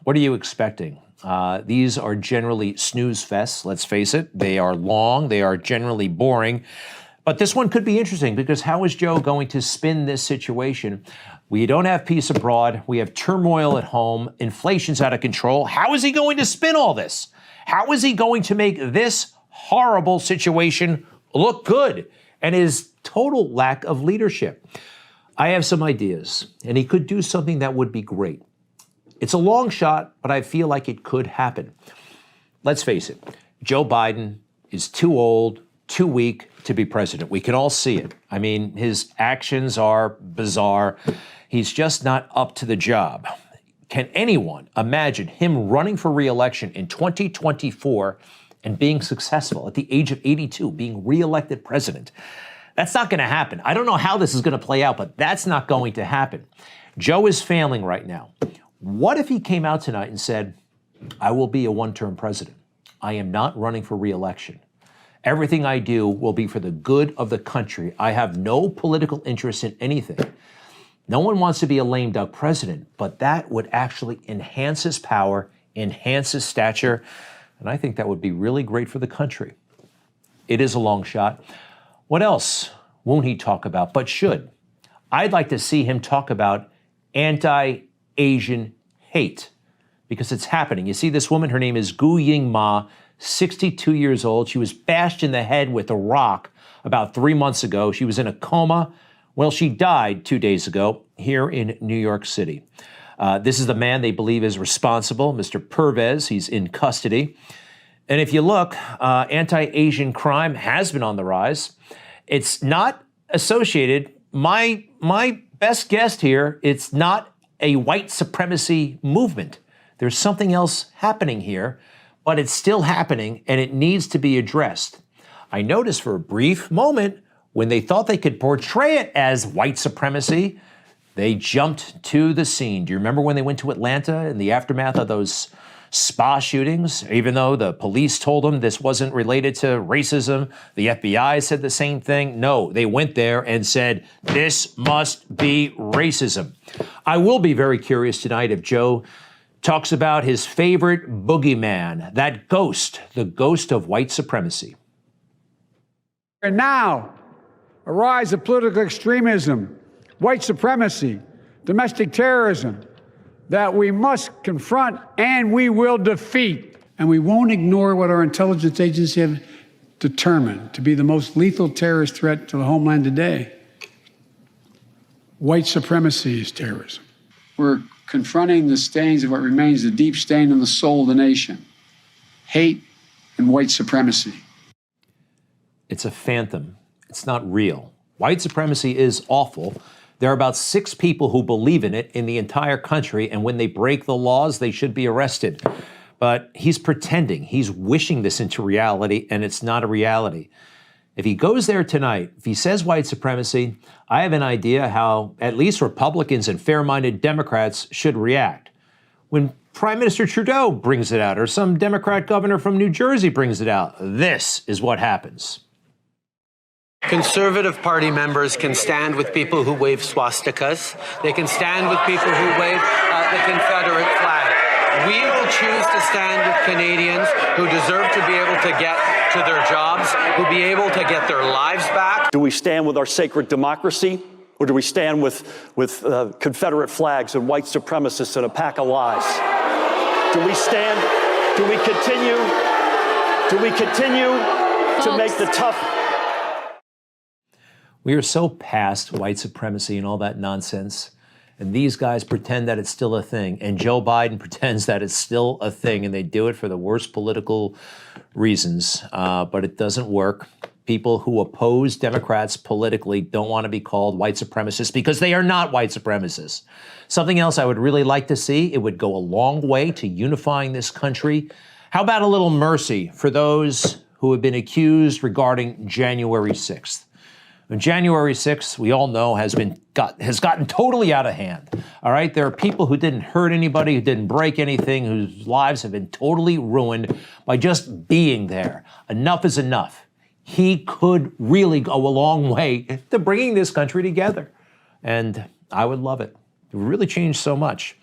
What are you expecting? These are generally snooze fests, let's face it. They are long, they are generally boring. But this one could be interesting because how is Joe going to spin this situation? We don't have peace abroad. We have turmoil at home. Inflation's out of control. How is he going to spin all this? How is he going to make this horrible situation look good? And his total lack of leadership. I have some ideas, and he could do something that would be great. It's a long shot, but I feel like it could happen. Let's face it, Joe Biden is too old, too weak to be president. We can all see it. I mean, his actions are bizarre. He's just not up to the job. Can anyone imagine him running for re-election in 2024 and being successful at the age of 82, being re-elected president? That's not going to happen. I don't know how this is going to play out, but that's not going to happen. Joe is failing right now. What if he came out tonight and said, I will be a one-term president. I am not running for re-election. Everything I do will be for the good of the country. I have no political interest in anything. No one wants to be a lame duck president, but that would actually enhance his power, enhance his stature, and I think that would be really great for the country. It is a long shot. What else won't he talk about, but should? I'd like to see him talk about anti-Asian hate, because it's happening. You see this woman, her name is Gu Ying Ma, 62 years old. She was bashed in the head with a rock about 3 months ago. She was in a coma. Well, she died 2 days ago here in New York City. This is the man they believe is responsible, Mr. Pervez. He's in custody. And if you look, anti-Asian crime has been on the rise. It's not associated, my best guess here, it's not a white supremacy movement. There's something else happening here, but it's still happening and it needs to be addressed. I noticed for a brief moment when they thought they could portray it as white supremacy, they jumped to the scene. Do you remember when they went to Atlanta in the aftermath of those spa shootings? Even though the police told them this wasn't related to racism, the FBI said the same thing. No, they went there and said, this must be racism. I will be very curious tonight if Joe talks about his favorite boogeyman, that ghost, the ghost of white supremacy. And now, a rise of political extremism, white supremacy, domestic terrorism, that we must confront and we will defeat. And we won't ignore what our intelligence agencies have determined to be the most lethal terrorist threat to the homeland today. White supremacy is terrorism. We're confronting the stains of what remains the deep stain on the soul of the nation: hate and white supremacy. It's a phantom. It's not real. White supremacy is awful. There are about 6 people who believe in it in the entire country, and when they break the laws, they should be arrested. But he's pretending. He's wishing this into reality, and it's not a reality. If he goes there tonight, if he says white supremacy, I have an idea how at least Republicans and fair-minded Democrats should react. When Prime Minister Trudeau brings it out, or some Democrat governor from New Jersey brings it out, this is what happens. Conservative Party members can stand with people who wave swastikas. They can stand with people who wave the Confederate flag. We will choose to stand with Canadians who deserve to be able to get to their jobs, who be able to get their lives back. Do we stand with our sacred democracy, or do we stand with Confederate flags and white supremacists and a pack of lies? Do we stand? Do we continue? Do we continue to make the tough? We are so past white supremacy and all that nonsense. And these guys pretend that it's still a thing. And Joe Biden pretends that it's still a thing. And they do it for the worst political reasons. But it doesn't work. People who oppose Democrats politically don't want to be called white supremacists because they are not white supremacists. Something else I would really like to see, it would go a long way to unifying this country. How about a little mercy for those who have been accused regarding January 6th? January 6th, we all know, has gotten totally out of hand. All right, there are people who didn't hurt anybody, who didn't break anything, whose lives have been totally ruined by just being there. Enough is enough. He could really go a long way to bringing this country together. And I would love it. It would really change so much.